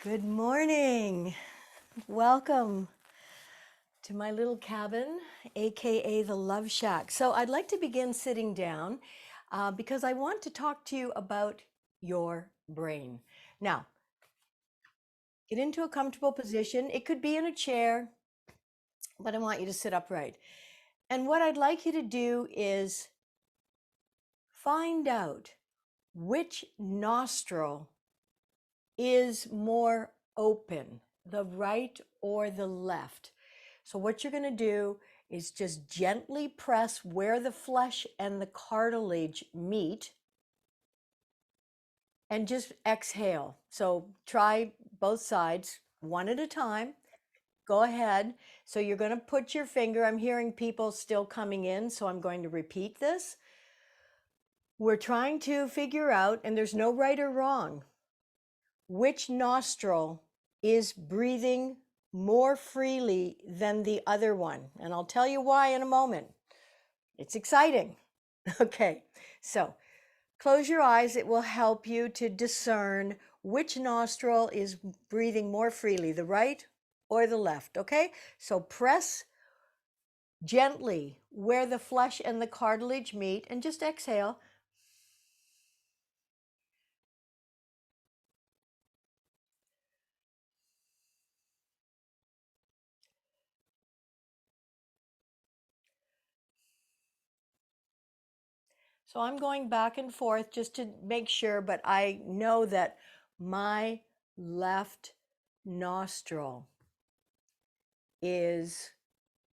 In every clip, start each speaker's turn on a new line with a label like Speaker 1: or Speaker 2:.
Speaker 1: Good morning. Welcome to my little cabin, aka the Love Shack. So I'd like to begin sitting down because I want to talk to you about your brain. Now, get into a comfortable position. It could be in a chair, but I want you to sit upright. And what I'd like you to do is find out which nostril is more open, the right or the left. So what you're going to do is just gently press where the flesh and the cartilage meet and just exhale. So try both sides one at a time. Go ahead. So you're going to put your finger, I'm hearing people still coming in, so I'm going to repeat this. We're trying to figure out, and there's no right or wrong, which nostril is breathing more freely than the other one. And I'll tell you why in a moment. It's exciting. Okay, so close your eyes. It will help you to discern which nostril is breathing more freely, the right or the left. Okay, so press gently where the flesh and the cartilage meet and just exhale. So I'm going back and forth just to make sure, but I know that my left nostril is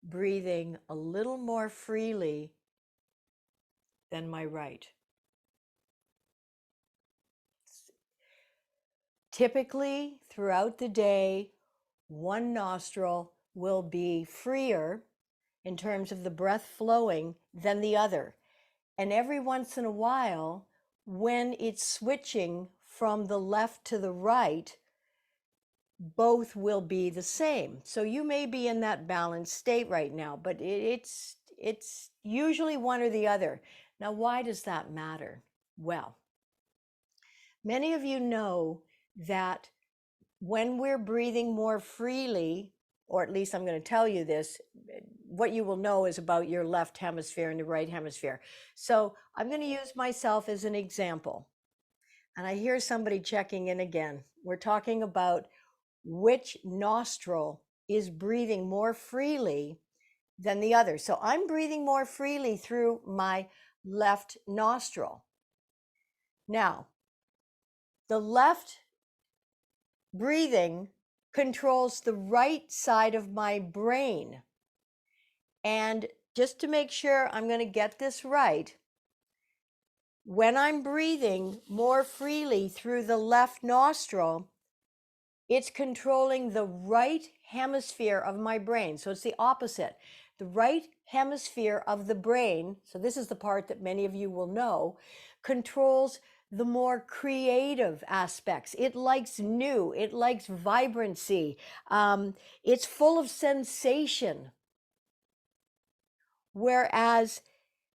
Speaker 1: breathing a little more freely than my right. Typically, throughout the day, one nostril will be freer in terms of the breath flowing than the other. And every once in a while, when it's switching from the left to the right, both will be the same. So you may be in that balanced state right now, but it's usually one or the other. Now, why does that matter? Well, many of you know that when we're breathing more freely, or at least I'm going to tell you this, what you will know is about your left hemisphere and the right hemisphere. So I'm going to use myself as an example. And I hear somebody checking in again. We're talking about which nostril is breathing more freely than the other. So I'm breathing more freely through my left nostril. Now, the left breathing controls the right side of my brain. And just to make sure I'm going to get this right, when I'm breathing more freely through the left nostril, it's controlling the right hemisphere of my brain. So it's the opposite. The right hemisphere of the brain, so this is the part that many of you will know, controls the more creative aspects. It likes new, it likes vibrancy. It's full of sensation. Whereas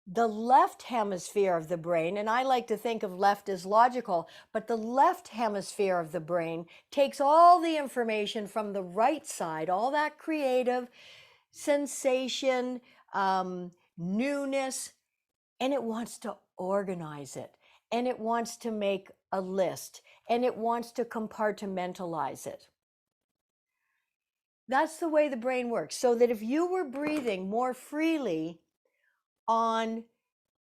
Speaker 1: the left hemisphere of the brain, and I like to think of left as logical, but the left hemisphere of the brain takes all the information from the right side, all that creative sensation, newness, and it wants to organize it, and it wants to make a list, and it wants to compartmentalize it. That's the way the brain works. So that if you were breathing more freely on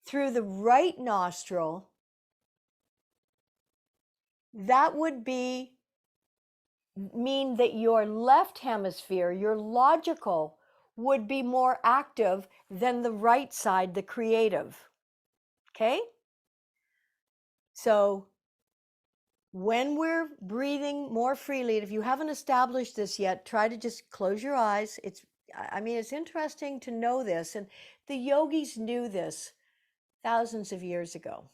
Speaker 1: through the right nostril, that would mean that your left hemisphere, your logical, would be more active than the right side, the creative. Okay? So when we're breathing more freely, and if you haven't established this yet, try to just close your eyes. It's interesting to know this, and the yogis knew this thousands of years ago.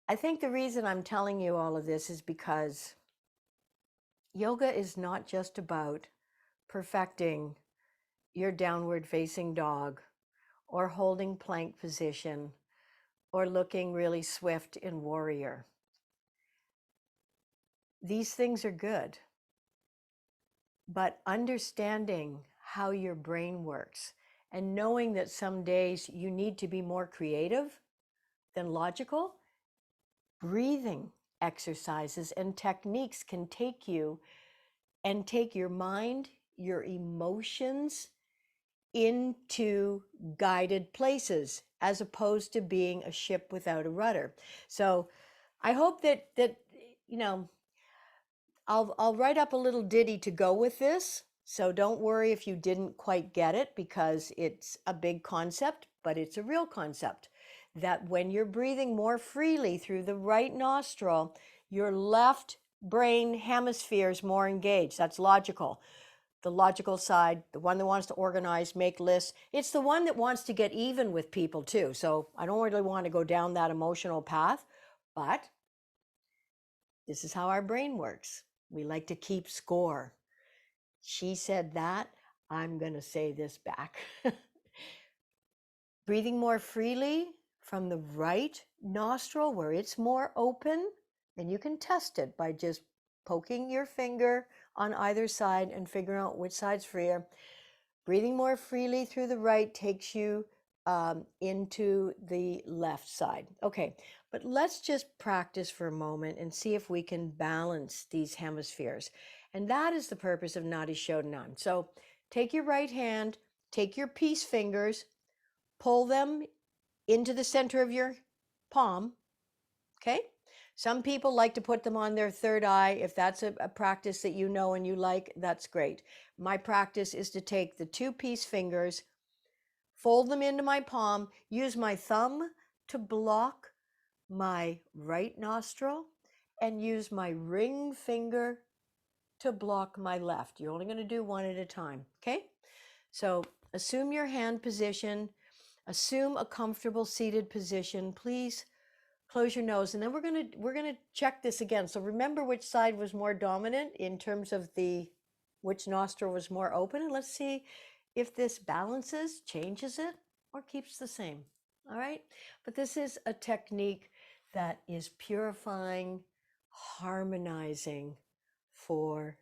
Speaker 1: I think the reason I'm telling you all of this is because yoga is not just about perfecting your downward facing dog or holding plank position or looking really swift in warrior. these things are good, but understanding how your brain works and knowing that some days you need to be more creative than logical, breathing exercises and techniques can take you and take your mind, your emotions into guided places as opposed to being a ship without a rudder. So I hope that you know, I'll write up a little ditty to go with this. So don't worry if you didn't quite get it, because it's a big concept, but it's a real concept. That when you're breathing more freely through the right nostril, your left brain hemisphere is more engaged. That's logical. The logical side, the one that wants to organize, make lists. It's the one that wants to get even with people too. So I don't really want to go down that emotional path, but this is how our brain works. We like to keep score. She said that, I'm going to say this back. Breathing more freely from the right nostril where it's more open, and you can test it by just poking your finger on either side and figuring out which side's freer. Breathing more freely through the right takes you into the left side. Okay, but let's just practice for a moment and see if we can balance these hemispheres. And that is the purpose of Nadi Shodanan. So take your right hand, take your peace fingers, pull them into the center of your palm, okay? Some people like to put them on their third eye. If that's a practice that you know and you like, that's great. My practice is to take the two peace fingers, fold them into my palm, use my thumb to block my right nostril, and use my ring finger to block my left. You're only going to do one at a time, okay? So assume your hand position, assume a comfortable seated position. Please close your nose, and then we're gonna check this again. So remember which side was more dominant in terms of which nostril was more open, and let's see if this balances, changes it, or keeps the same. All right, but this is a technique that is purifying, harmonizing for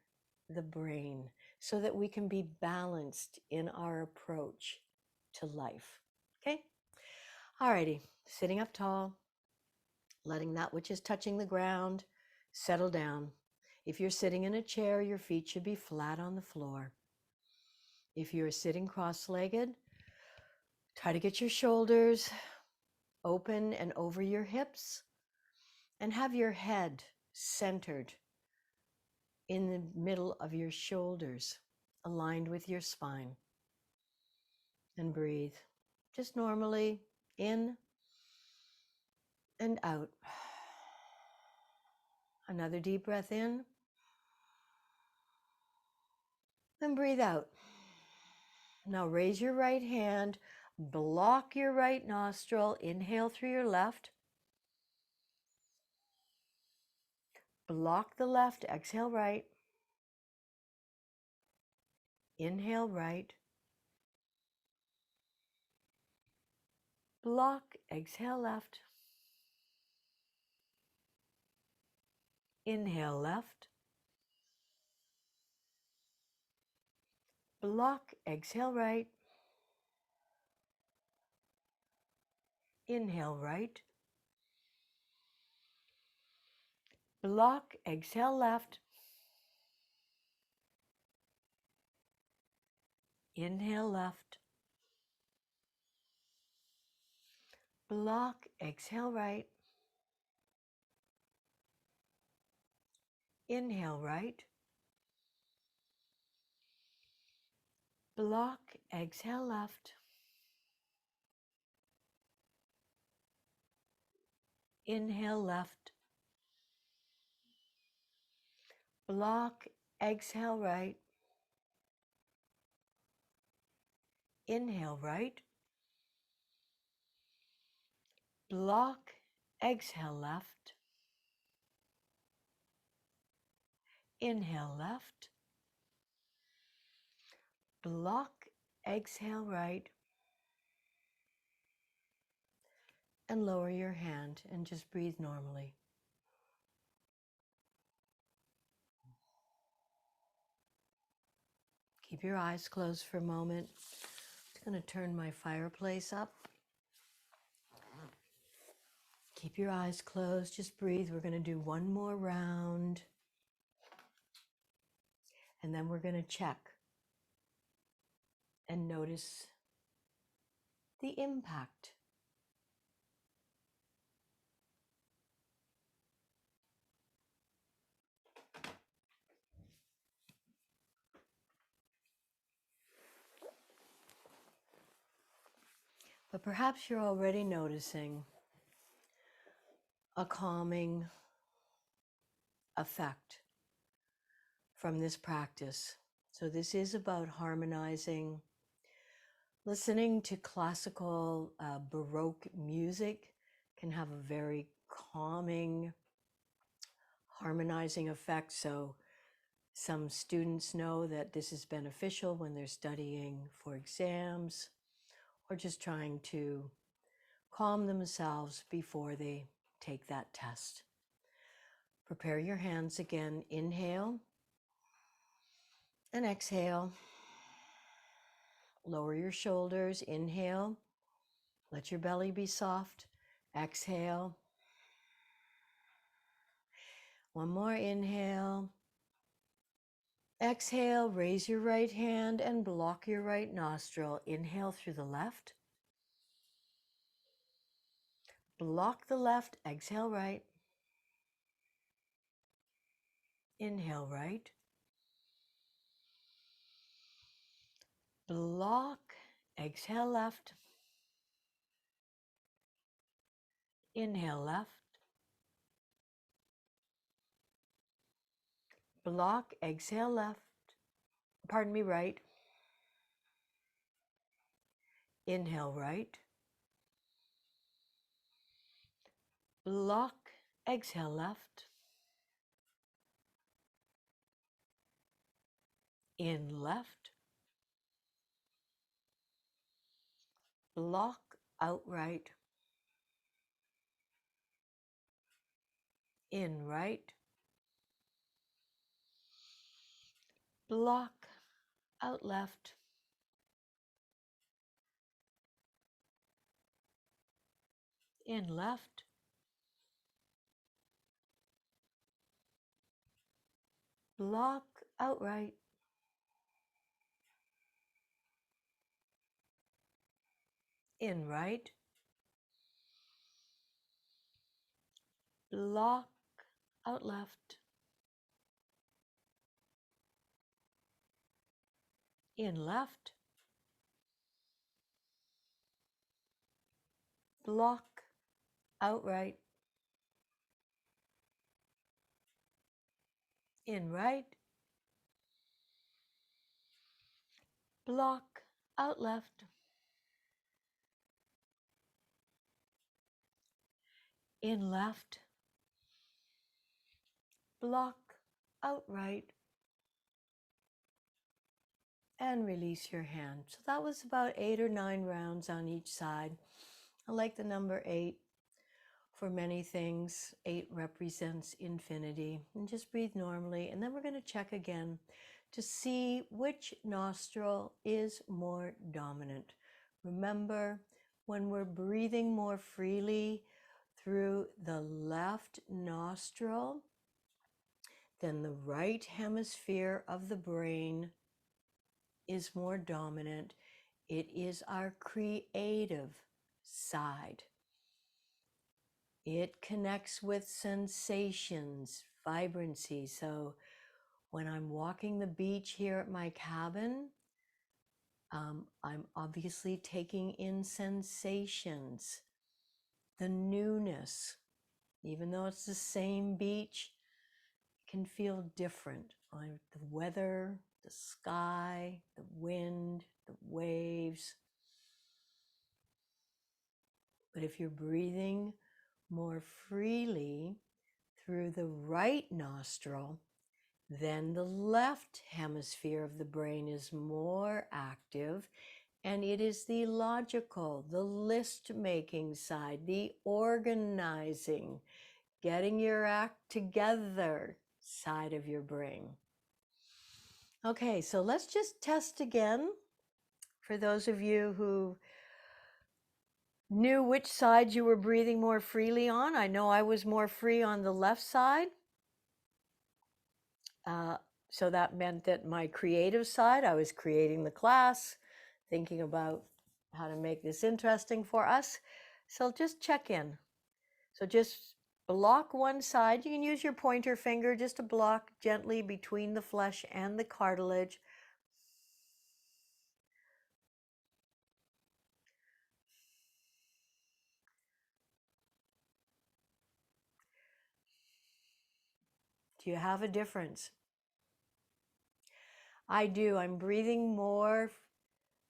Speaker 1: the brain so that we can be balanced in our approach to life. Okay, all righty, sitting up tall, letting that which is touching the ground settle down. If you're sitting in a chair, your feet should be flat on the floor. If you're sitting cross-legged, try to get your shoulders open and over your hips, and have your head centered in the middle of your shoulders, aligned with your spine. And breathe just normally in and out. Another deep breath in, and breathe out. Now raise your right hand, block your right nostril, inhale through your left, block the left, exhale right, inhale right, block, exhale left, inhale left, block, exhale right, inhale right, block, exhale left, inhale left, block, exhale right, inhale right, block, exhale left, inhale left, block, exhale right, inhale right, block, exhale left, inhale left, block, exhale right, and lower your hand and just breathe normally. Keep your eyes closed for a moment. I'm just going to turn my fireplace up. Keep your eyes closed. Just breathe. We're going to do one more round. And then we're going to check and notice the impact. But perhaps you're already noticing a calming effect from this practice. So this is about harmonizing. Listening to classical Baroque music can have a very calming, harmonizing effect. So some students know that this is beneficial when they're studying for exams or just trying to calm themselves before they take that test. Prepare your hands again. Inhale and exhale. Lower your shoulders. Inhale. Let your belly be soft. Exhale. One more inhale. Exhale, raise your right hand and block your right nostril. Inhale through the left. Block the left. Exhale right. Inhale right. Block. Exhale left. Inhale left. Block. Exhale left. Pardon me, right. Inhale right. Block. Exhale left. In left. Block. Out right. In right. Block. Out left. In left. Block. Out right. In right. Block. Out left. In left. Block. Out right. In right. Block. Out left. In left. Block. Out right. And release your hand. So that was about 8 or 9 rounds on each side. I like the number 8 for many things. 8 represents infinity. And just breathe normally. And then we're going to check again to see which nostril is more dominant. Remember, when we're breathing more freely through the left nostril, then the right hemisphere of the brain is more dominant. It is our creative side. It connects with sensations, vibrancy. So when I'm walking the beach here at my cabin, I'm obviously taking in sensations, the newness. Even though it's the same beach, it can feel different. The weather, the sky, the wind, the waves. But if you're breathing more freely through the right nostril, then the left hemisphere of the brain is more active, and it is the logical, the list-making side, the organizing, getting your act together side of your brain. Okay, so let's just test again for those of you who knew which side you were breathing more freely on. I know I was more free on the left side. So that meant that my creative side, I was creating the class, thinking about how to make this interesting for us. So just check in. So just block one side. You can use your pointer finger just to block gently between the flesh and the cartilage. Do you have a difference? I do. I'm breathing more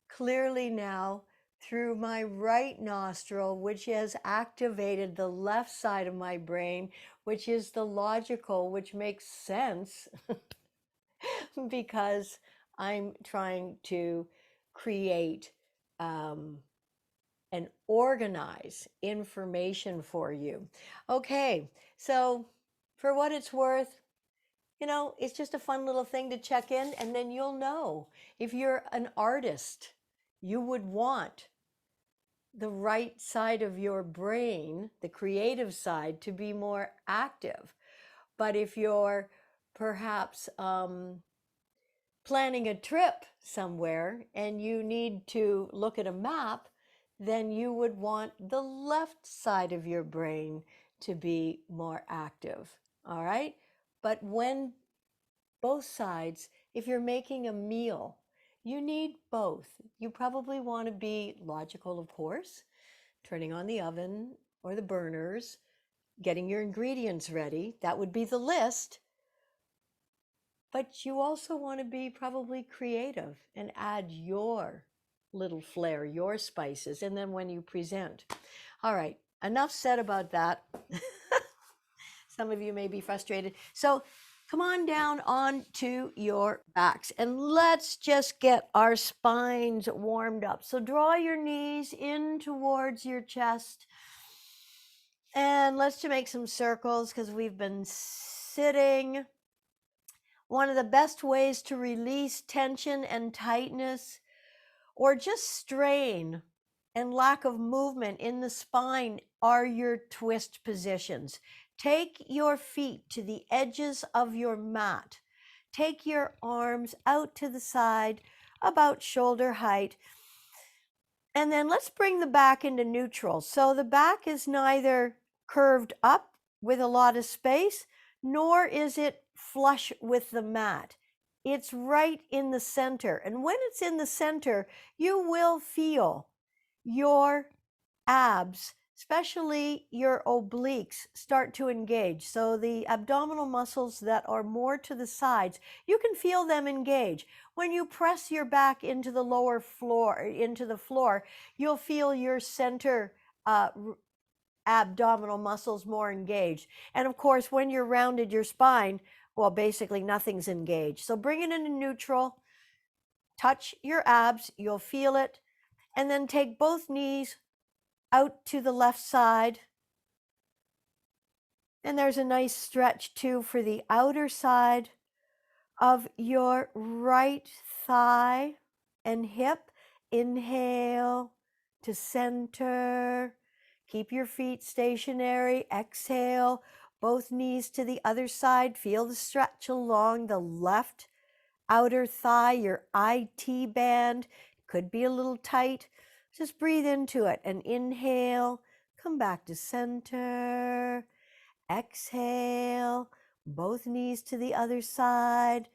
Speaker 1: clearly now through my right nostril, which has activated the left side of my brain, which is the logical, which makes sense because I'm trying to create and organize information for you. Okay, so for what it's worth, it's just a fun little thing to check in, and then you'll know. If you're an artist, you would want the right side of your brain, the creative side, to be more active. But if you're perhaps planning a trip somewhere and you need to look at a map, then you would want the left side of your brain to be more active. All right. But when both sides, if you're making a meal, you need both. You probably want to be logical, of course, turning on the oven or the burners, getting your ingredients ready. That would be the list. But you also want to be probably creative and add your little flair, your spices, and then when you present. All right, enough said about that. Some of you may be frustrated. So come on down onto your backs and let's just get our spines warmed up. So draw your knees in towards your chest. And let's just make some circles because we've been sitting. One of the best ways to release tension and tightness or just strain and lack of movement in the spine are your twist positions. Take your feet to the edges of your mat. Take your arms out to the side, about shoulder height. And then let's bring the back into neutral. So the back is neither curved up with a lot of space, nor is it flush with the mat. It's right in the center. And when it's in the center, you will feel your abs, especially your obliques, start to engage. So the abdominal muscles that are more to the sides, you can feel them engage. When you press your back into the lower floor, into the floor, you'll feel your center abdominal muscles more engaged. And of course, when you're rounded your spine, well, basically nothing's engaged. So bring it into neutral, touch your abs, you'll feel it, and then take both knees out to the left side. And there's a nice stretch too for the outer side of your right thigh and hip. Inhale to center. Keep your feet stationary. Exhale, both knees to the other side. Feel the stretch along the left outer thigh, your IT band. Could be a little tight. Just breathe into it and inhale. Come back to center. Exhale, both knees to the other side.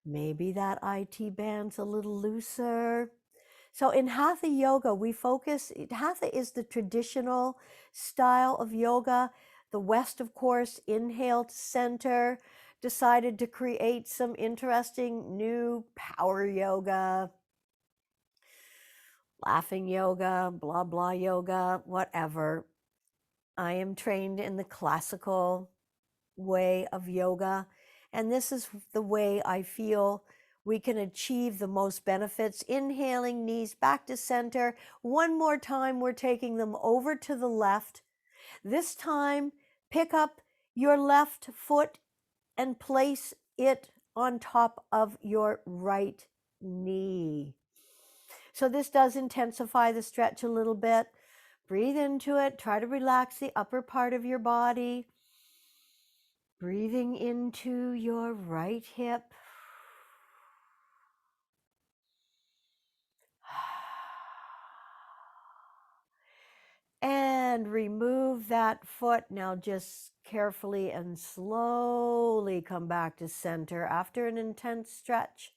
Speaker 1: Maybe that IT band's a little looser. So in Hatha Yoga, we focus, Hatha is the traditional style of yoga. The West, of course, inhale to center, decided to create some interesting new power yoga, laughing yoga, blah, blah yoga, whatever. I am trained in the classical way of yoga, and this is the way I feel we can achieve the most benefits. Inhaling, knees back to center. One more time, we're taking them over to the left. This time, pick up your left foot and place it on top of your right knee. So this does intensify the stretch a little bit. Breathe into it. Try to relax the upper part of your body. Breathing into your right hip. And remove that foot. Now just carefully and slowly come back to center after an intense stretch.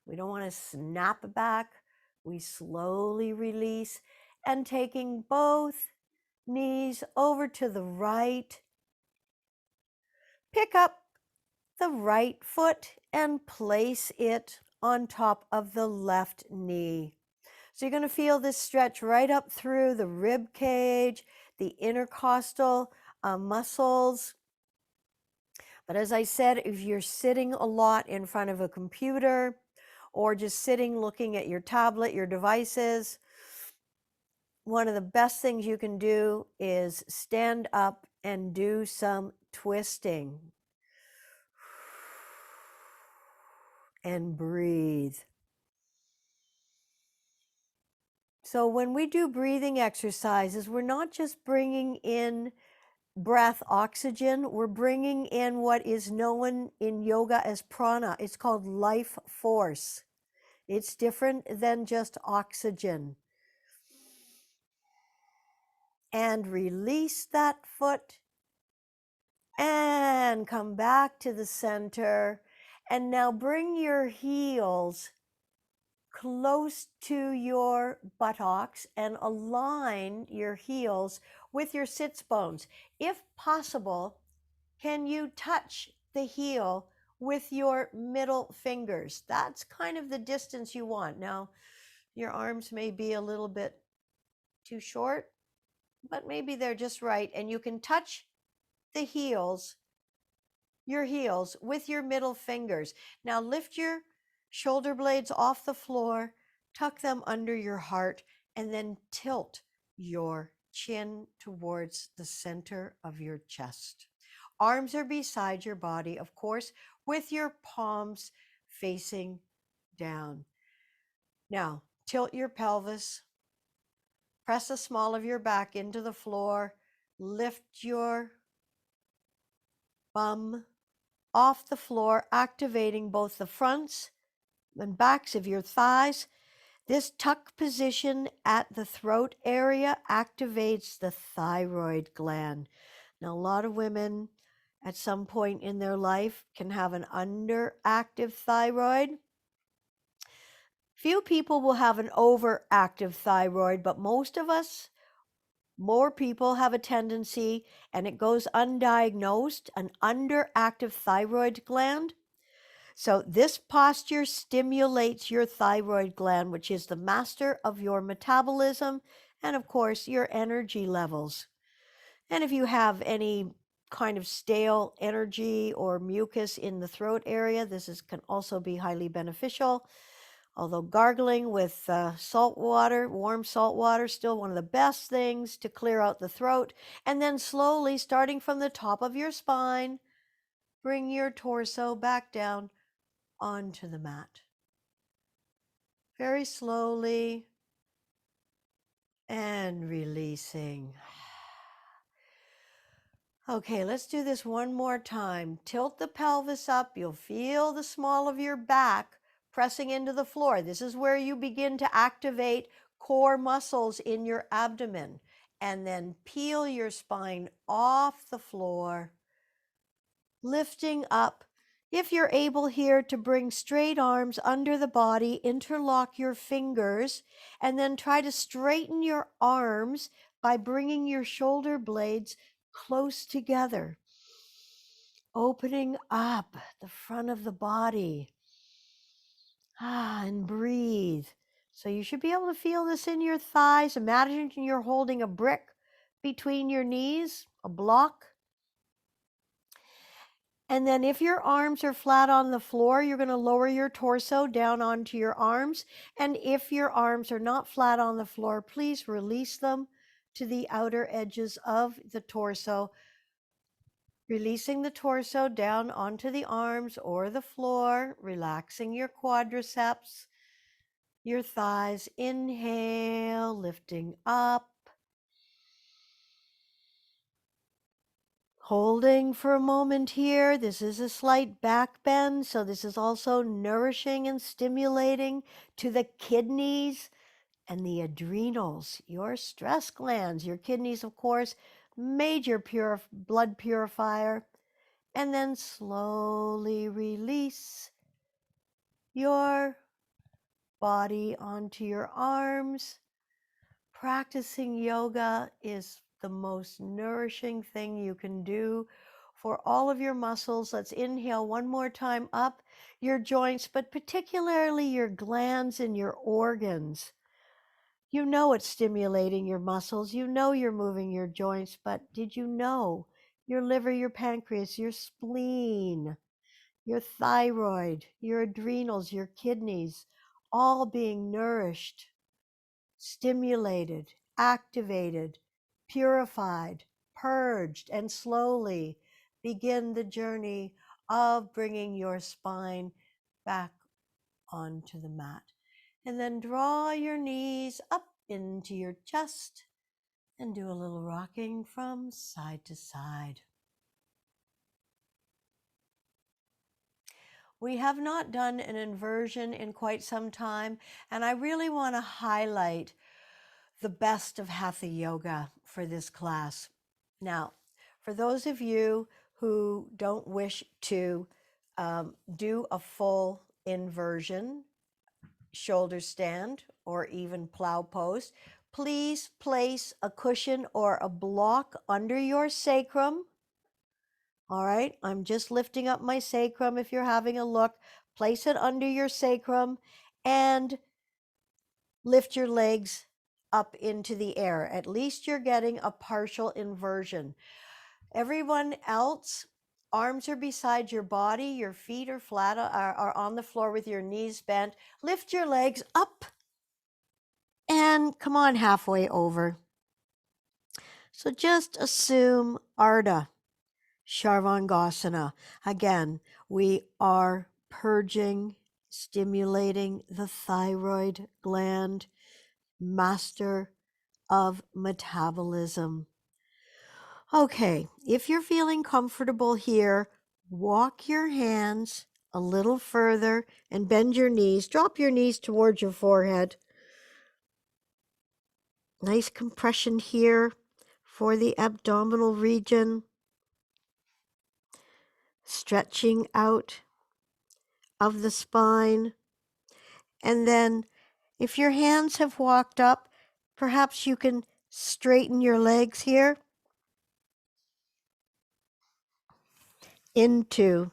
Speaker 1: We don't want to snap back. We slowly release and taking both knees over to the right. Pick up the right foot and place it on top of the left knee. So you're going to feel this stretch right up through the rib cage, the intercostal muscles. But as I said, if you're sitting a lot in front of a computer or just sitting looking at your tablet, your devices, one of the best things you can do is stand up and do some twisting. And breathe. So when we do breathing exercises, we're not just bringing in breath oxygen, we're bringing in what is known in yoga as prana. It's called life force. It's different than just oxygen. And release that foot and come back to the center. And now bring your heels close to your buttocks and align your heels with your sits bones. If possible, can you touch the heel with your middle fingers? That's kind of the distance you want. Now, your arms may be a little bit too short, but maybe they're just right. And you can touch the heels, your heels, with your middle fingers. Now lift your shoulder blades off the floor, tuck them under your heart, and then tilt your chin towards the center of your chest. Arms are beside your body, of course, with your palms facing down. Now, tilt your pelvis, press the small of your back into the floor, lift your bum off the floor, activating both the fronts and backs of your thighs. This tuck position at the throat area activates the thyroid gland. Now, a lot of women at some point in their life can have an underactive thyroid. Few people will have an overactive thyroid, but most of us, more people have a tendency, and it goes undiagnosed, an underactive thyroid gland. So this posture stimulates your thyroid gland, which is the master of your metabolism and, of course, your energy levels. And if you have any kind of stale energy or mucus in the throat area, can also be highly beneficial. Although gargling with salt water, warm salt water, still one of the best things to clear out the throat. And then slowly, starting from the top of your spine, bring your torso back down onto the mat. Very slowly and releasing. Okay, let's do this one more time. Tilt the pelvis up. You'll feel the small of your back pressing into the floor. This is where you begin to activate core muscles in your abdomen. And then peel your spine off the floor, lifting up. If you're able here to bring straight arms under the body, interlock your fingers, and then try to straighten your arms by bringing your shoulder blades close together, opening up the front of the body. And breathe. So you should be able to feel this in your thighs. Imagine you're holding a brick between your knees, a block. And then if your arms are flat on the floor, you're going to lower your torso down onto your arms. And if your arms are not flat on the floor, please release them to the outer edges of the torso. Releasing the torso down onto the arms or the floor, relaxing your quadriceps, your thighs. Inhale, lifting up. Holding for a moment here. This is a slight back bend, so this is also nourishing and stimulating to the kidneys and the adrenals, your stress glands. Your kidneys, of course, major blood purifier. And then slowly release your body onto your arms. Practicing yoga is the most nourishing thing you can do for all of your muscles. Let's inhale one more time up your joints, but particularly your glands and your organs. You know it's stimulating your muscles. You know you're moving your joints, but did you know your liver, your pancreas, your spleen, your thyroid, your adrenals, your kidneys, all being nourished, stimulated, activated, purified, purged, and slowly begin the journey of bringing your spine back onto the mat. And then draw your knees up into your chest and do a little rocking from side to side. We have not done an inversion in quite some time, and I really want to highlight the best of Hatha Yoga for this class. Now, for those of you who don't wish to do a full inversion, shoulder stand, or even plow pose, please place a cushion or a block under your sacrum. All right, I'm just lifting up my sacrum. If you're having a look, place it under your sacrum and lift your legs up into the air. At least you're getting a partial inversion. Everyone else, arms are beside your body, your feet are flat, are on the floor with your knees bent. Lift your legs up and come on halfway over. So just assume Ardha Sharvangasana. Again, we are purging, stimulating the thyroid gland, master of metabolism. Okay, if you're feeling comfortable here, walk your hands a little further and bend your knees. Drop your knees towards your forehead. Nice compression here for the abdominal region. Stretching out of the spine. And then if your hands have walked up, perhaps you can straighten your legs here into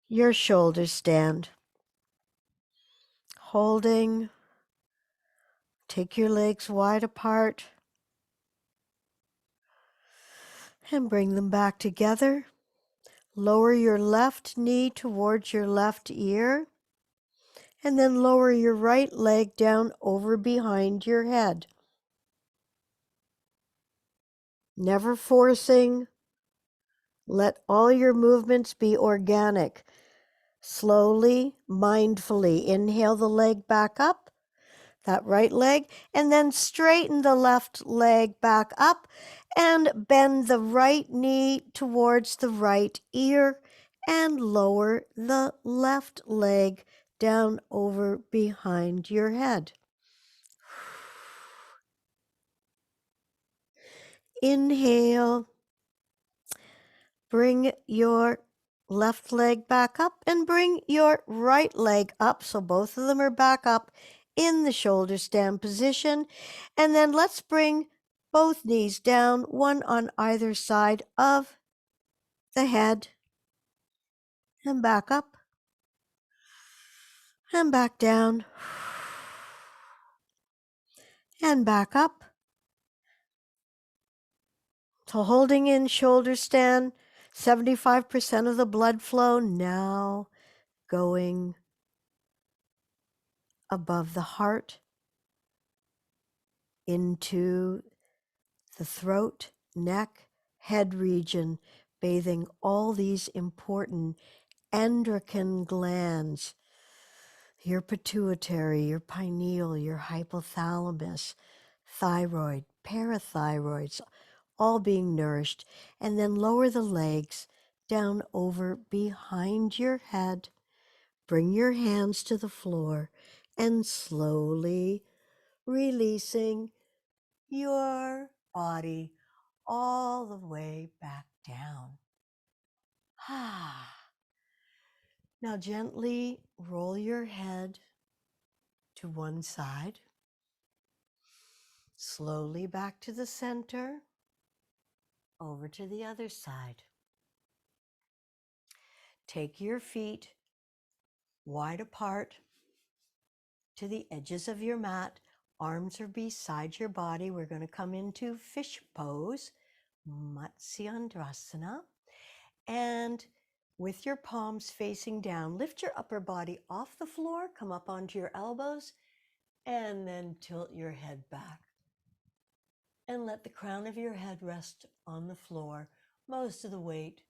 Speaker 1: your shoulder stand. Holding, take your legs wide apart and bring them back together. Lower your left knee towards your left ear and then lower your right leg down over behind your head. Never forcing. Let all your movements be organic. Slowly, mindfully, inhale the leg back up, that right leg, and then straighten the left leg back up and bend the right knee towards the right ear and lower the left leg down over behind your head. Inhale. Bring your left leg back up and bring your right leg up. So both of them are back up in the shoulder stand position. And then let's bring both knees down, one on either side of the head. And back up. And back down. And back up. So holding in shoulder stand, 75% of the blood flow now going above the heart into the throat, neck, head region, bathing all these important endocrine glands, your pituitary, your pineal, your hypothalamus, thyroid, parathyroids, all being nourished. And then lower the legs down over behind your head. Bring your hands to the floor and slowly releasing your body all the way back down. Now gently roll your head to one side, slowly back to the center, over to the other side. Take your feet wide apart to the edges of your mat. Arms are beside your body. We're going to come into fish pose, Matsyendrasana. And with your palms facing down, lift your upper body off the floor, come up onto your elbows, and then tilt your head back. And let the crown of your head rest on the floor, most of the weight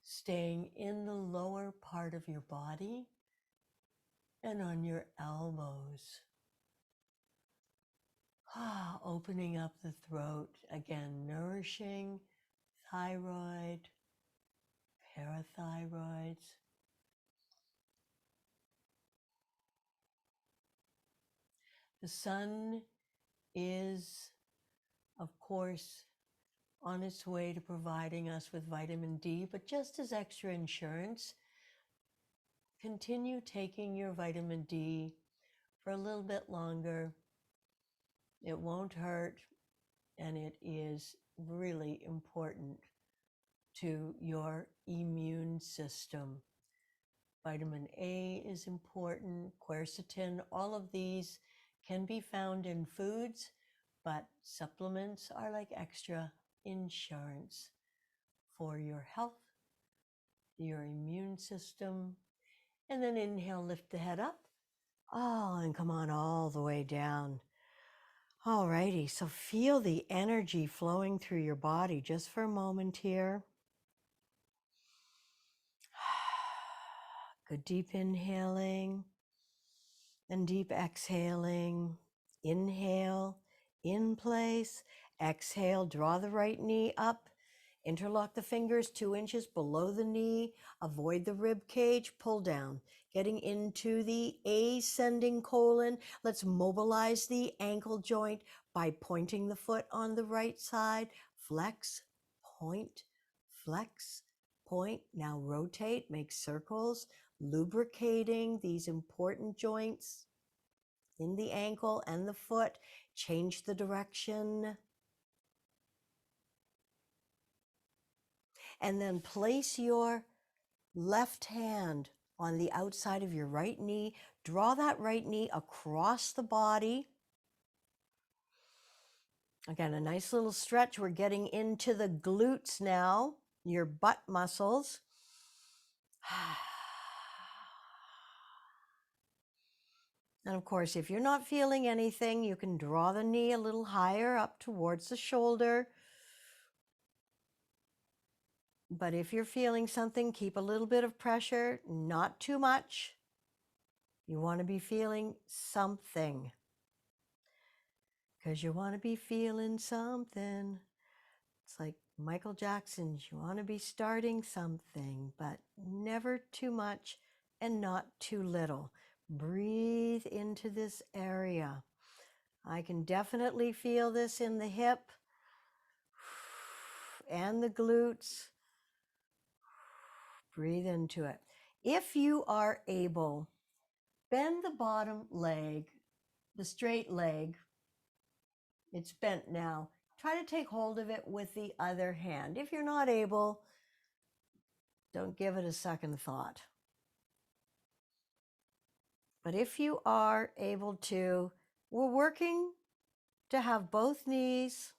Speaker 1: staying in the lower part of your body and on your elbows. Opening up the throat, again, nourishing thyroid, parathyroids. The sun is, of course, on its way to providing us with vitamin D, but just as extra insurance, continue taking your vitamin D for a little bit longer. It won't hurt, and it is really important to your immune system. Vitamin A is important, quercetin, all of these can be found in foods, but supplements are like extra insurance for your health, your immune system. And then inhale, lift the head up. And come on all the way down. All righty, so feel the energy flowing through your body just for a moment here. Good deep inhaling and deep exhaling. Inhale, in place. Exhale, draw the right knee up. Interlock the fingers 2 inches below the knee. Avoid the rib cage. Pull down. Getting into the ascending colon. Let's mobilize the ankle joint by pointing the foot on the right side. Flex, point, flex, point. Now rotate, make circles, lubricating these important joints in the ankle and the foot. Change the direction. And then place your left hand on the outside of your right knee. Draw that right knee across the body. Again, a nice little stretch. We're getting into the glutes now, your butt muscles. And of course, if you're not feeling anything, you can draw the knee a little higher up towards the shoulder. But if you're feeling something, keep a little bit of pressure, not too much. You want to be feeling something, because you want to be feeling something. It's like Michael Jackson's, you want to be starting something, but never too much and not too little. Breathe into this area. I can definitely feel this in the hip and the glutes. Breathe into it. If you are able, bend the bottom leg, the straight leg. It's bent now. Try to take hold of it with the other hand. If you're not able, don't give it a second thought. But if you are able to, we're working to have both knees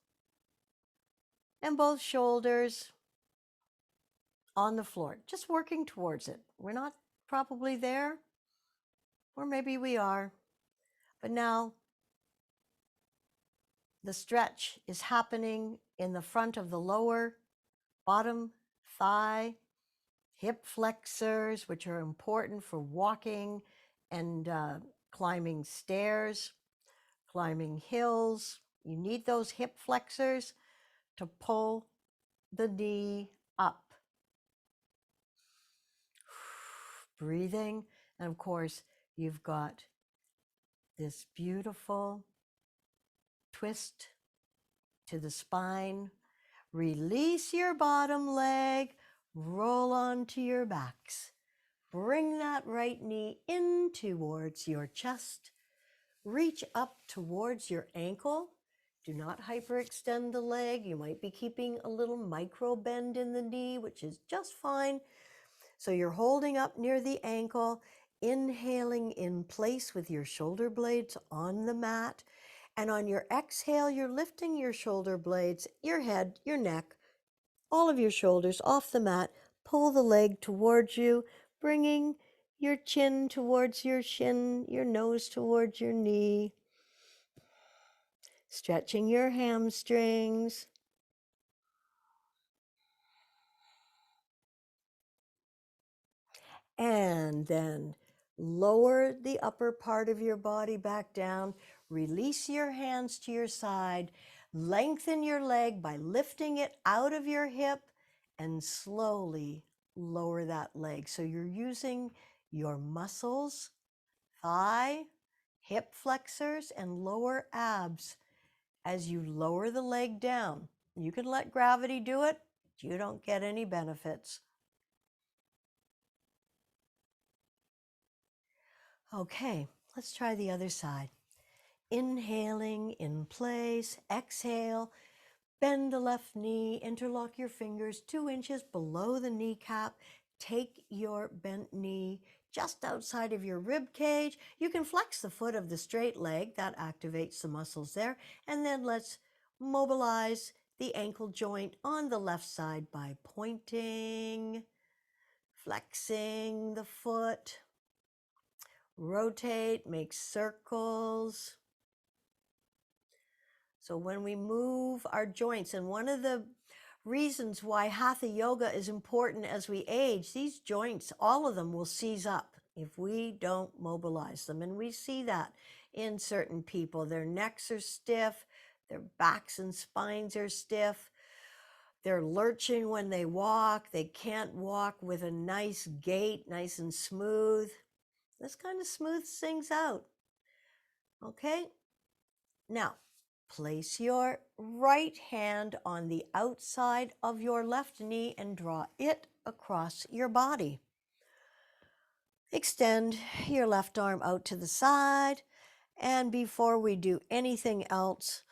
Speaker 1: and both shoulders on the floor, just working towards it. We're not probably there, or maybe we are. But now the stretch is happening in the front of the lower bottom thigh, hip flexors, which are important for walking and climbing stairs, climbing hills. You need those hip flexors to pull the knee up. Breathing. And of course, you've got this beautiful twist to the spine. Release your bottom leg, roll onto your backs. Bring that right knee in towards your chest. Reach up towards your ankle. Do not hyperextend the leg. You might be keeping a little micro bend in the knee, which is just fine. So you're holding up near the ankle, inhaling in place with your shoulder blades on the mat. And on your exhale, you're lifting your shoulder blades, your head, your neck, all of your shoulders off the mat. Pull the leg towards you, bringing your chin towards your shin, your nose towards your knee. Stretching your hamstrings. And then lower the upper part of your body back down. Release your hands to your side. Lengthen your leg by lifting it out of your hip and slowly lower that leg. So you're using your muscles, thigh, hip flexors, and lower abs as you lower the leg down. You can let gravity do it. You don't get any benefits. Okay, let's try the other side. Inhaling in place, exhale, bend the left knee, interlock your fingers 2 inches below the kneecap. Take your bent knee just outside of your rib cage. You can flex the foot of the straight leg, that activates the muscles there. And then let's mobilize the ankle joint on the left side by pointing, flexing the foot. Rotate, make circles. So when we move our joints, and one of the reasons why Hatha Yoga is important as we age, these joints, all of them will seize up if we don't mobilize them. And we see that in certain people. Their necks are stiff, their backs and spines are stiff. They're lurching when they walk. They can't walk with a nice gait, nice and smooth. This kind of smooths things out. Okay? Now, place your right hand on the outside of your left knee and draw it across your body. Extend your left arm out to the side. And before we do anything else,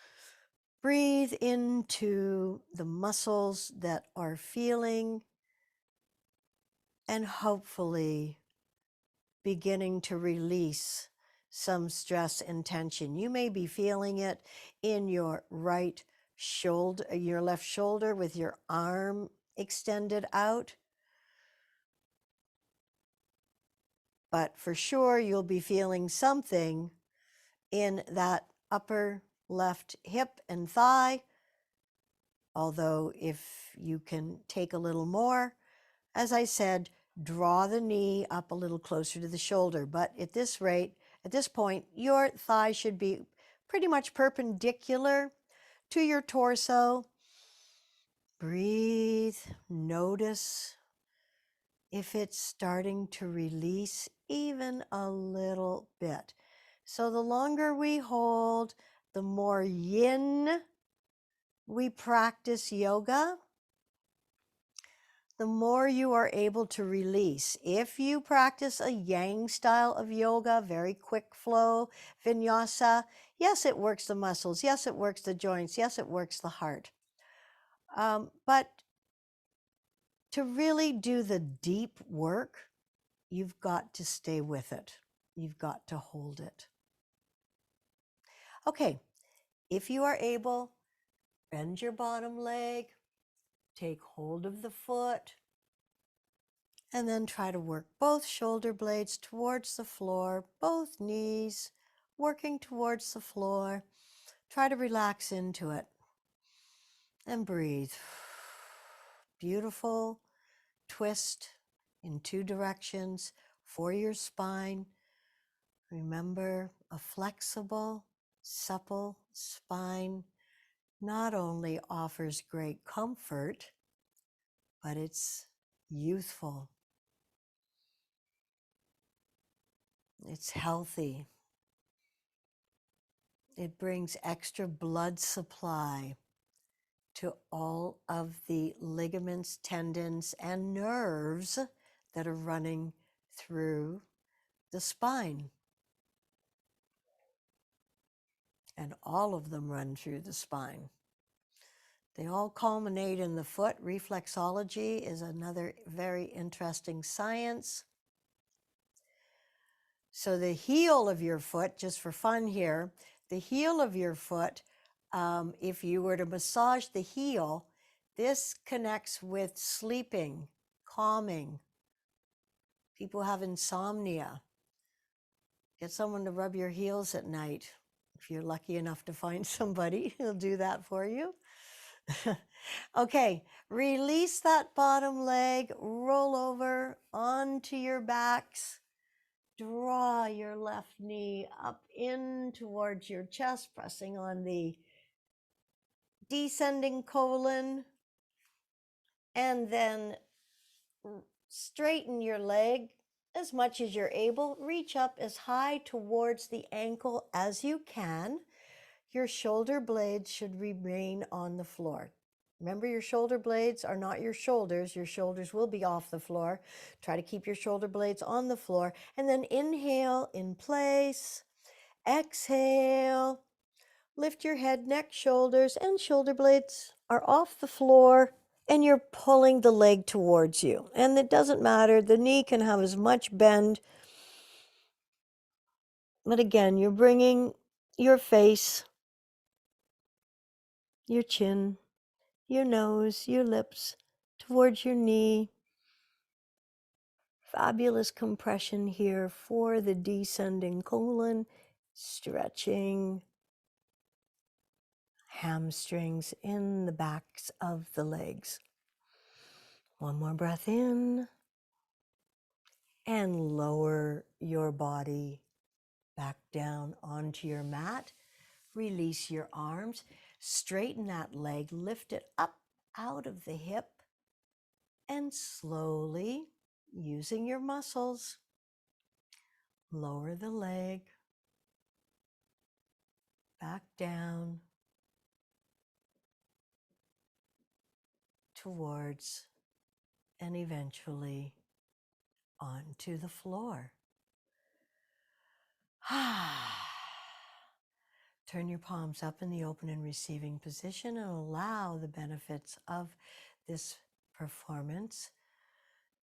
Speaker 1: breathe into the muscles that are feeling and hopefully beginning to release some stress and tension. You may be feeling it in your right shoulder, your left shoulder with your arm extended out. But for sure, you'll be feeling something in that upper left hip and thigh. Although if you can take a little more, as I said, draw the knee up a little closer to the shoulder. But at this rate, at this point, your thigh should be pretty much perpendicular to your torso. Breathe. Notice if it's starting to release even a little bit. So the longer we hold, the more yin we practice yoga, the more you are able to release. If you practice a yang style of yoga, very quick flow, vinyasa, yes, it works the muscles. Yes, it works the joints. Yes, it works the heart. But to really do the deep work, you've got to stay with it. You've got to hold it. Okay, if you are able, bend your bottom leg, take hold of the foot, and then try to work both shoulder blades towards the floor, both knees working towards the floor. Try to relax into it and breathe. beautiful twist in two directions for your spine. Remember, a flexible, supple spine not only offers great comfort, but it's youthful, it's healthy, it brings extra blood supply to all of the ligaments, tendons, and nerves that are running through the spine. And all of them run through the spine. They all culminate in the foot. Reflexology is another very interesting science. So the heel of your foot, just for fun here, the heel of your foot, if you were to massage the heel, this connects with sleeping, calming. People have insomnia. Get someone to rub your heels at night. If you're lucky enough to find somebody who'll do that for you. Okay, release that bottom leg, roll over onto your backs. Draw your left knee up in towards your chest, pressing on the descending colon. And then straighten your leg as much as you're able. Reach up as high towards the ankle as you can. Your shoulder blades should remain on the floor. Remember, your shoulder blades are not your shoulders. Your shoulders will be off the floor. Try to keep your shoulder blades on the floor. And then inhale in place. Exhale. Lift your head, neck, shoulders, and shoulder blades are off the floor. And you're pulling the leg towards you. And it doesn't matter. The knee can have as much bend. But again, you're bringing your face, your chin, your nose, your lips towards your knee. Fabulous compression here for the descending colon, stretching hamstrings in the backs of the legs. One more breath in and lower your body back down onto your mat. Release your arms, straighten that leg, lift it up out of the hip, and slowly, using your muscles, lower the leg back down towards and eventually onto the floor. Turn your palms up in the open and receiving position and allow the benefits of this performance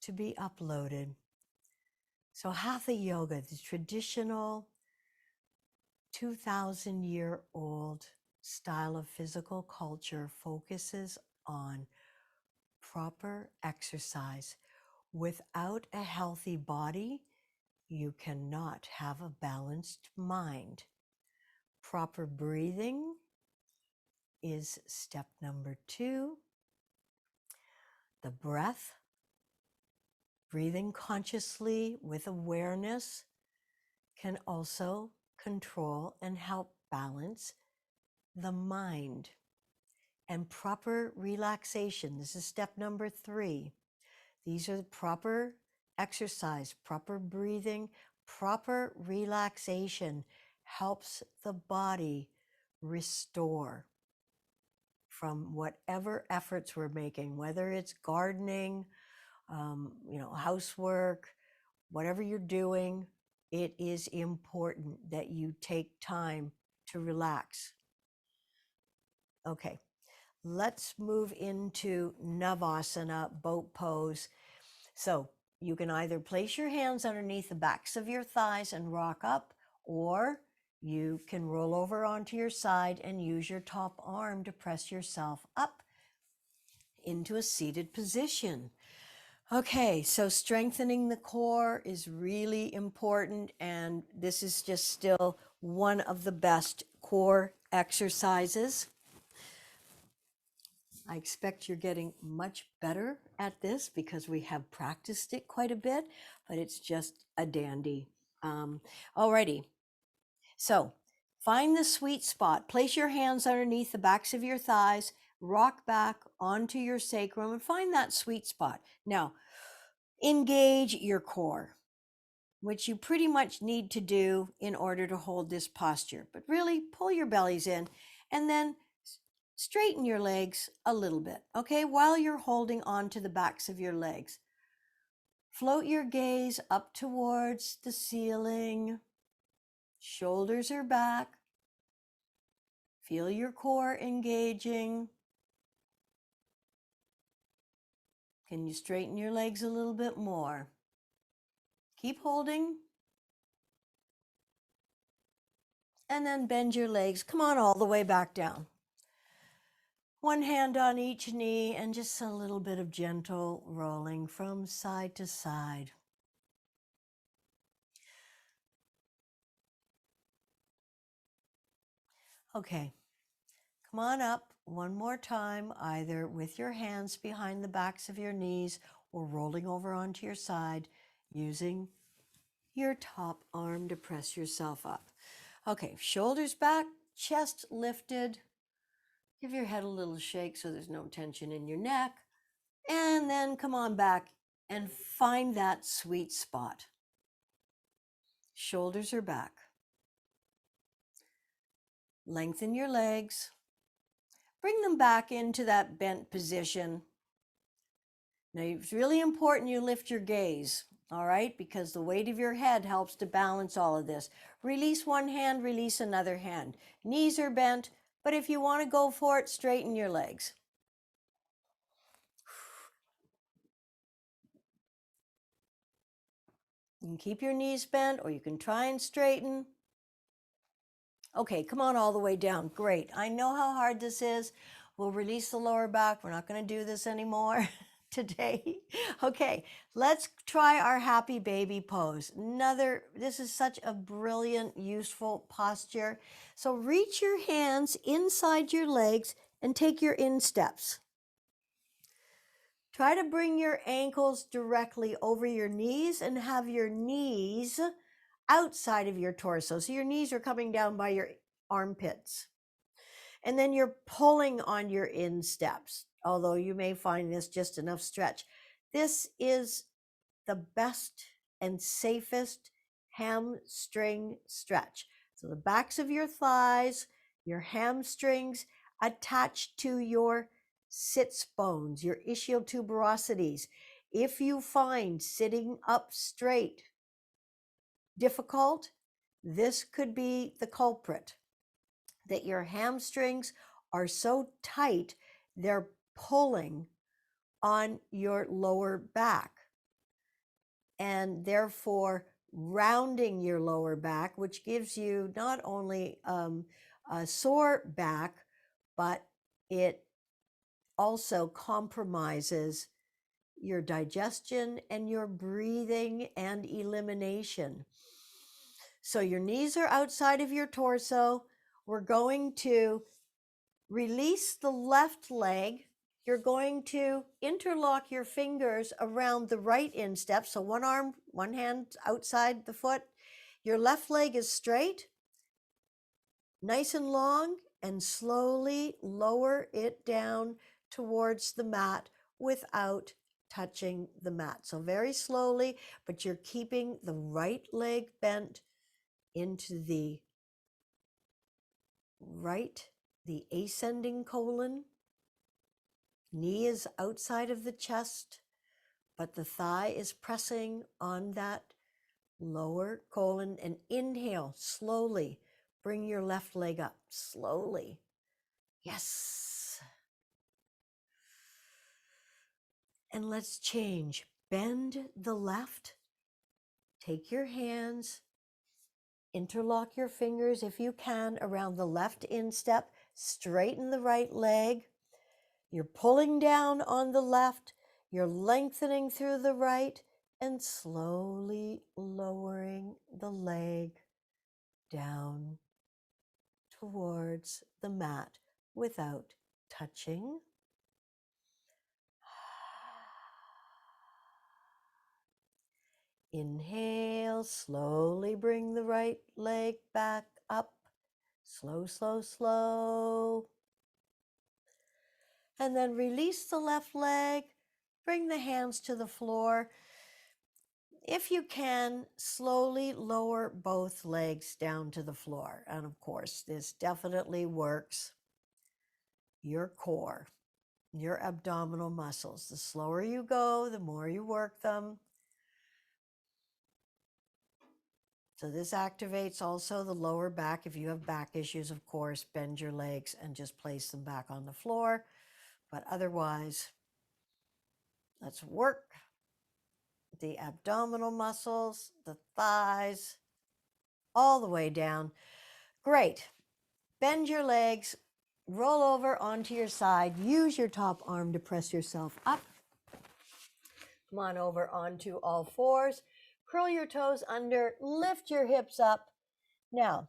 Speaker 1: to be uploaded. So Hatha Yoga, the traditional 2,000-year-old style of physical culture, focuses on proper exercise. Without a healthy body, you cannot have a balanced mind. Proper breathing is step number 2. The breath, breathing consciously with awareness, can also control and help balance the mind. And proper relaxation, this is step number 3. These are the proper exercise, proper breathing, proper relaxation helps the body restore from whatever efforts we're making, whether it's gardening, housework, whatever you're doing. It is important that you take time to relax. Okay, let's move into Navasana, boat pose. So you can either place your hands underneath the backs of your thighs and rock up, or you can roll over onto your side and use your top arm to press yourself up into a seated position. Okay, so strengthening the core is really important, and this is just still one of the best core exercises. I expect you're getting much better at this because we have practiced it quite a bit, but it's just a dandy. Alrighty. So find the sweet spot. Place your hands underneath the backs of your thighs, rock back onto your sacrum, and find that sweet spot. Now, engage your core, which you pretty much need to do in order to hold this posture. But really pull your bellies in and then straighten your legs a little bit, okay, while you're holding on to the backs of your legs. Float your gaze up towards the ceiling. Shoulders are back. Feel your core engaging. Can you straighten your legs a little bit more? Keep holding. And then bend your legs. Come on all the way back down. One hand on each knee and just a little bit of gentle rolling from side to side. Okay, come on up one more time, either with your hands behind the backs of your knees or rolling over onto your side using your top arm to press yourself up. Okay, shoulders back, chest lifted. Give your head a little shake so there's no tension in your neck. And then come on back and find that sweet spot. Shoulders are back. Lengthen your legs. Bring them back into that bent position. Now, it's really important you lift your gaze, all right? Because the weight of your head helps to balance all of this. Release one hand, release another hand. Knees are bent, but if you want to go for it, straighten your legs. You can keep your knees bent, or you can try and straighten. Okay, come on all the way down. Great. I know how hard this is. We'll release the lower back. We're not going to do this anymore today. Okay, let's try our happy baby pose. This is such a brilliant, useful posture. So reach your hands inside your legs and take your insteps. Try to bring your ankles directly over your knees and have your knees outside of your torso. So your knees are coming down by your armpits. And then you're pulling on your insteps, although you may find this just enough stretch. This is the best and safest hamstring stretch. So the backs of your thighs, your hamstrings attached to your sits bones, your ischial tuberosities. If you find sitting up straight difficult, this could be the culprit, that your hamstrings are so tight they're pulling on your lower back, and therefore rounding your lower back, which gives you not only a sore back, but it also compromises your digestion and your breathing and elimination. So your knees are outside of your torso. We're going to release the left leg. You're going to interlock your fingers around the right instep. So one arm, one hand outside the foot. Your left leg is straight, nice and long, and slowly lower it down towards the mat without touching the mat. So very slowly, but you're keeping the right leg bent into the right, the ascending colon. Knee is outside of the chest, but the thigh is pressing on that lower colon. And inhale slowly. Bring your left leg up slowly. Yes. And let's change. Bend the left. Take your hands. Interlock your fingers if you can around the left instep. Straighten the right leg. You're pulling down on the left. You're lengthening through the right and slowly lowering the leg down towards the mat without touching. Inhale, slowly bring the right leg back up. Slow, slow, slow. And then release the left leg. Bring the hands to the floor. If you can, slowly lower both legs down to the floor. And of course, this definitely works your core, your abdominal muscles. The slower you go, the more you work them. So this activates also the lower back. If you have back issues, of course, bend your legs and just place them back on the floor. But otherwise, let's work the abdominal muscles, the thighs, all the way down. Great. Bend your legs, roll over onto your side. Use your top arm to press yourself up. Come on over onto all fours. Curl your toes under, lift your hips up. Now,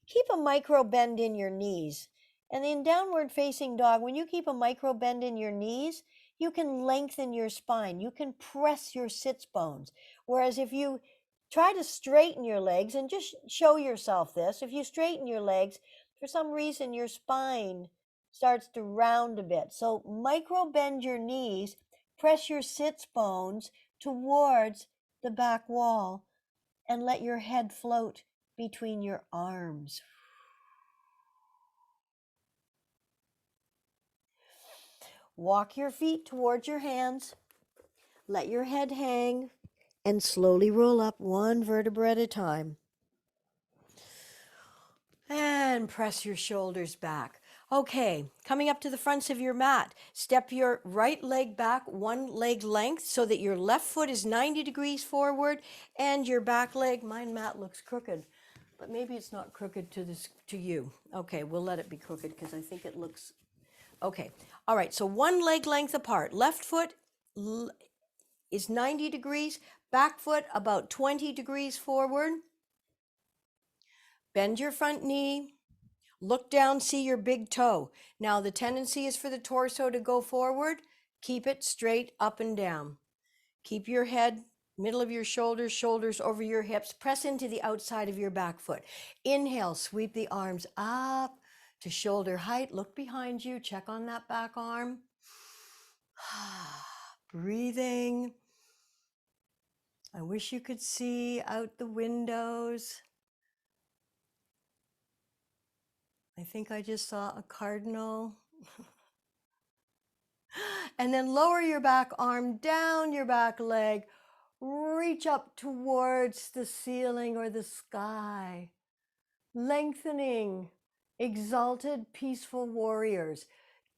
Speaker 1: keep a micro bend in your knees. And in downward facing dog, when you keep a micro bend in your knees, you can lengthen your spine. You can press your sits bones. Whereas if you try to straighten your legs, and just show yourself this, if you straighten your legs, for some reason your spine starts to round a bit. So micro bend your knees, press your sits bones towards the back wall, and let your head float between your arms. Walk your feet towards your hands. Let your head hang and slowly roll up one vertebra at a time. And press your shoulders back. Okay, coming up to the fronts of your mat, step your right leg back one leg length so that your left foot is 90 degrees forward and your back leg, my mat looks crooked, but maybe it's not crooked to you. Okay, we'll let it be crooked because I think it looks okay. All right, so one leg length apart. Left foot is 90 degrees, back foot about 20 degrees forward. Bend your front knee. Look down, see your big toe. Now the tendency is for the torso to go forward. Keep it straight up and down. Keep your head, middle of your shoulders, shoulders over your hips. Press into the outside of your back foot. Inhale, sweep the arms up to shoulder height. Look behind you, check on that back arm. Breathing. I wish you could see out the windows. I think I just saw a cardinal. And then lower your back arm down your back leg. Reach up towards the ceiling or the sky. Lengthening. Exalted, peaceful warriors.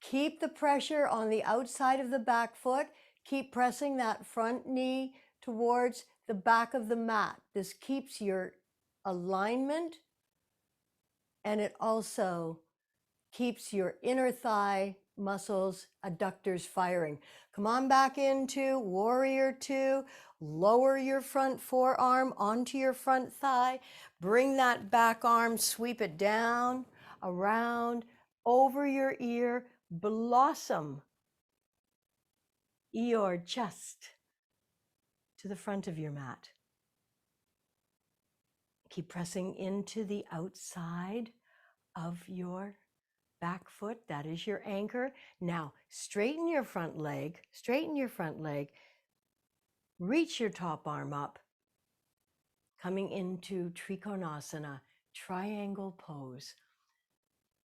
Speaker 1: Keep the pressure on the outside of the back foot. Keep pressing that front knee towards the back of the mat. This keeps your alignment, and it also keeps your inner thigh muscles, adductors firing. Come on back into warrior two. Lower your front forearm onto your front thigh. Bring that back arm, sweep it down, around, over your ear. Blossom your chest to the front of your mat. Keep pressing into the outside of your back foot. That is your anchor. Now, straighten your front leg, straighten your front leg. Reach your top arm up, coming into Trikonasana, triangle pose.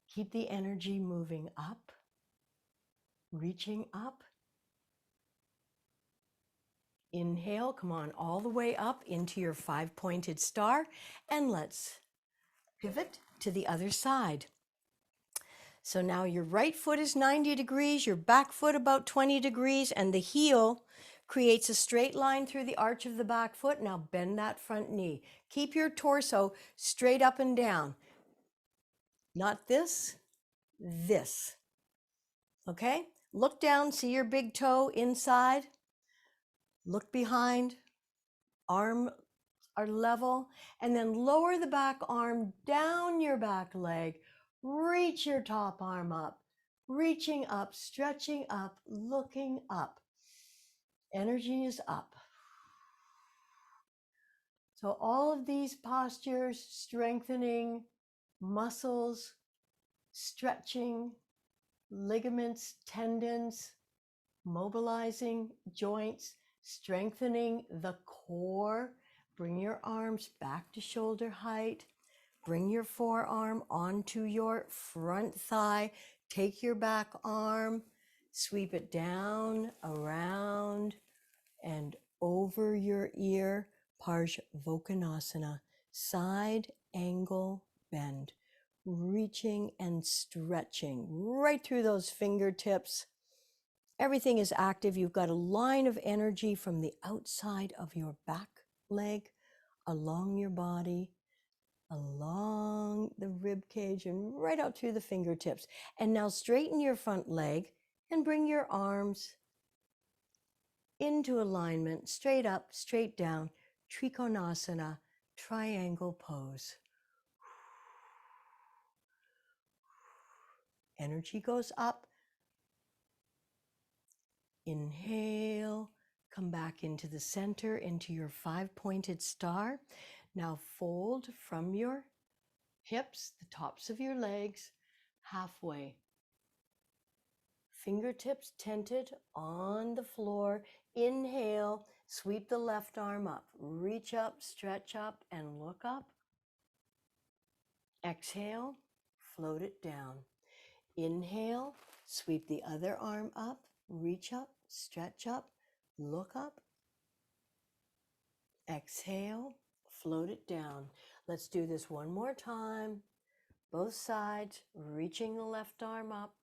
Speaker 1: Keep the energy moving up, reaching up. Inhale, come on all the way up into your five-pointed star, and let's pivot to the other side. So now your right foot is 90 degrees, your back foot about 20 degrees, and the heel creates a straight line through the arch of the back foot. Now bend that front knee. Keep your torso straight up and down. Not this, this. Okay? Look down, see your big toe inside. Look behind, arm are level, and then lower the back arm down your back leg. Reach your top arm up, reaching up, stretching up, looking up. Energy is up. So all of these postures, strengthening muscles, stretching ligaments, tendons, mobilizing joints, strengthening the core. Bring your arms back to shoulder height. Bring your forearm onto your front thigh. Take your back arm, sweep it down, around, and over your ear. Parsvakonasana, side angle bend, reaching and stretching right through those fingertips. Everything is active. You've got a line of energy from the outside of your back leg, along your body, along the rib cage, and right out through the fingertips. And now straighten your front leg and bring your arms into alignment, straight up, straight down, Trikonasana, triangle pose. Energy goes up. Inhale, come back into the center, into your 5-pointed star. Now fold from your hips, the tops of your legs, halfway. Fingertips tented on the floor. Inhale, sweep the left arm up. Reach up, stretch up, and look up. Exhale, float it down. Inhale, sweep the other arm up. Reach up, stretch up, look up. Exhale, float it down. Let's do this one more time. Both sides, reaching the left arm up,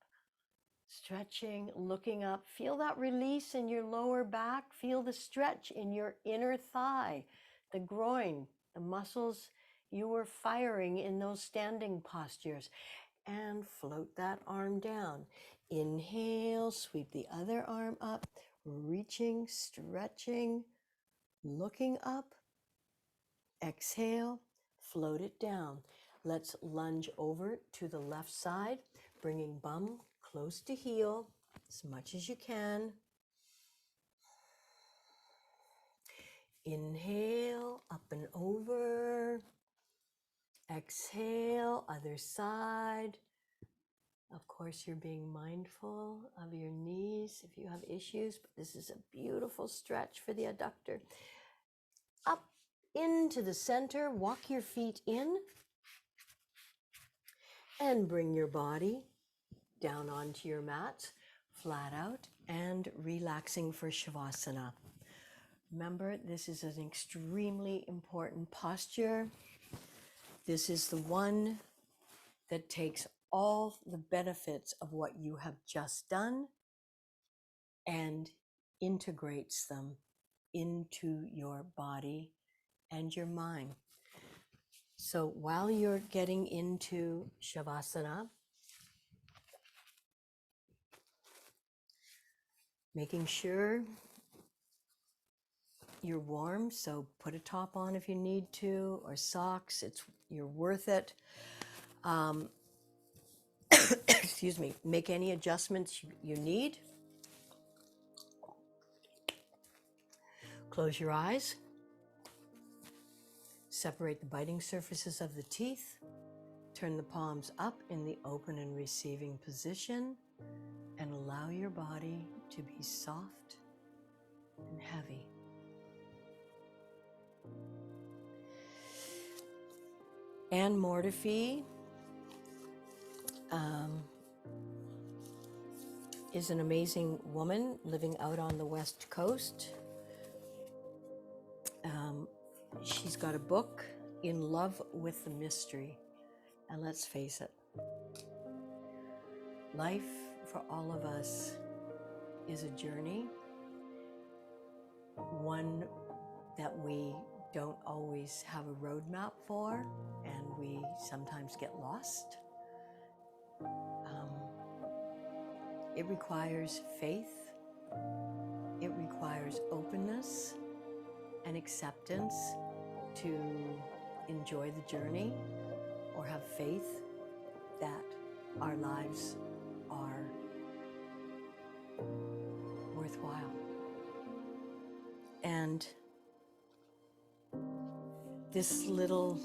Speaker 1: stretching, looking up. Feel that release in your lower back. Feel the stretch in your inner thigh, the groin, the muscles you were firing in those standing postures. And float that arm down. Inhale, sweep the other arm up, reaching, stretching, looking up. Exhale, float it down. Let's lunge over to the left side, bringing bum close to heel as much as you can. Inhale, up and over. Exhale, other side. Of course, you're being mindful of your knees if you have issues, but this is a beautiful stretch for the adductor. Up into the center, walk your feet in, and bring your body down onto your mat, flat out, and relaxing for Shavasana. Remember, this is an extremely important posture. This is the one that takes all the benefits of what you have just done and integrates them into your body and your mind. So while you're getting into Shavasana, making sure you're warm, so put a top on if you need to, or socks. You're worth it. Excuse me. Make any adjustments you need. Close your eyes. Separate the biting surfaces of the teeth. Turn the palms up in the open and receiving position, and allow your body to be soft and heavy. Anne Mortefi is an amazing woman living out on the West Coast. She's got a book, In Love with the Mystery. And let's face it, life for all of us is a journey, one that we don't always have a roadmap for, and we sometimes get lost. It requires faith, it requires openness and acceptance to enjoy the journey, or have faith that our lives are worthwhile. And this little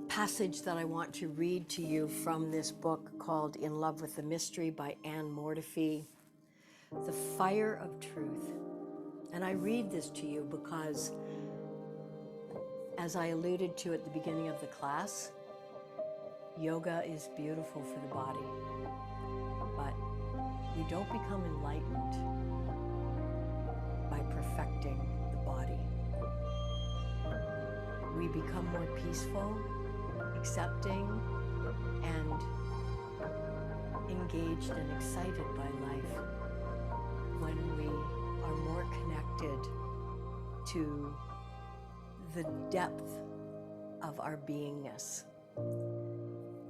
Speaker 1: passage that I want to read to you from this book called In Love with the Mystery by Anne Mortifee, The Fire of Truth. And I read this to you because, as I alluded to at the beginning of the class, yoga is beautiful for the body, but we don't become enlightened by perfecting the body. We become more peaceful, accepting, and engaged and excited by life when we are more connected to the depth of our beingness.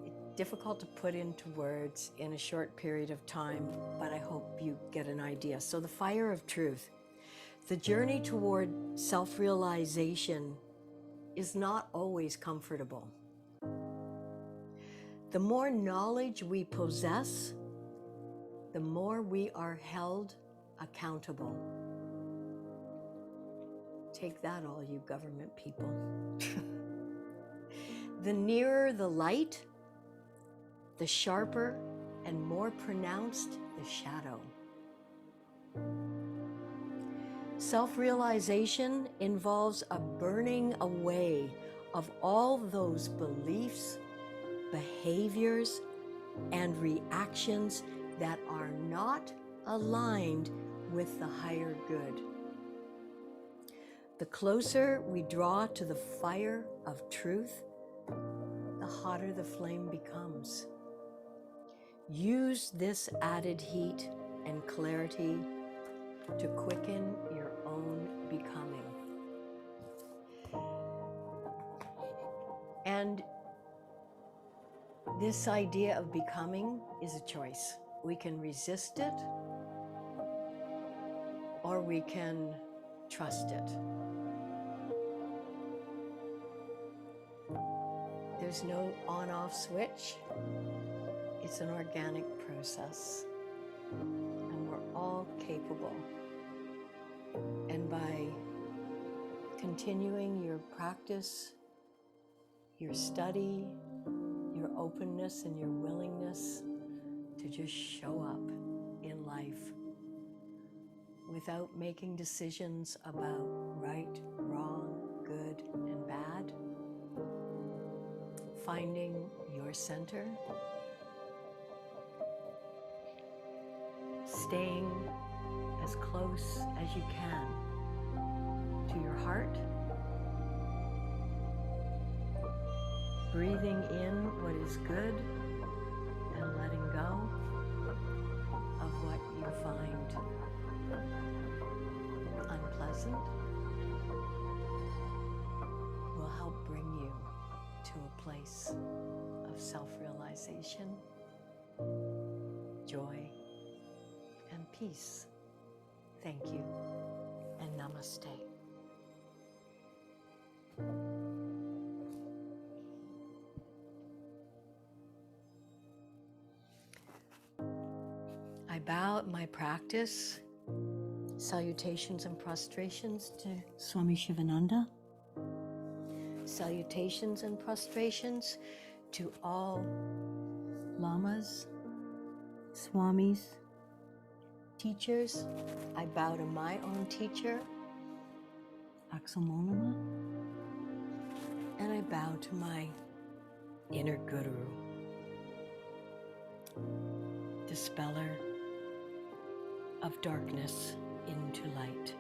Speaker 1: It's difficult to put into words in a short period of time, but I hope you get an idea. So the fire of truth. The journey toward self-realization is not always comfortable. The more knowledge we possess, the more we are held accountable. Take that, all you government people. The nearer the light, the sharper and more pronounced the shadow. Self-realization involves a burning away of all those beliefs, behaviors, and reactions that are not aligned with the higher good. The closer we draw to the fire of truth, the hotter the flame becomes. Use this added heat and clarity to quicken your own becoming. And this idea of becoming is a choice. We can resist it, or we can trust it. There's no on-off switch. It's an organic process, and we're all capable. And by continuing your practice, your study, your openness, and your willingness to just show up in life without making decisions about right, wrong, good, and bad, finding your center, staying as close as you can to your heart, breathing in what is good and letting go of what you find unpleasant will help bring you to a place of self-realization, joy, and peace. Thank you, and namaste. I bow at my practice. Salutations and prostrations to Swami Shivananda. Salutations and prostrations to all lamas, swamis, teachers. I bow to my own teacher, Aksamonama, and I bow to my inner guru, dispeller of darkness into light.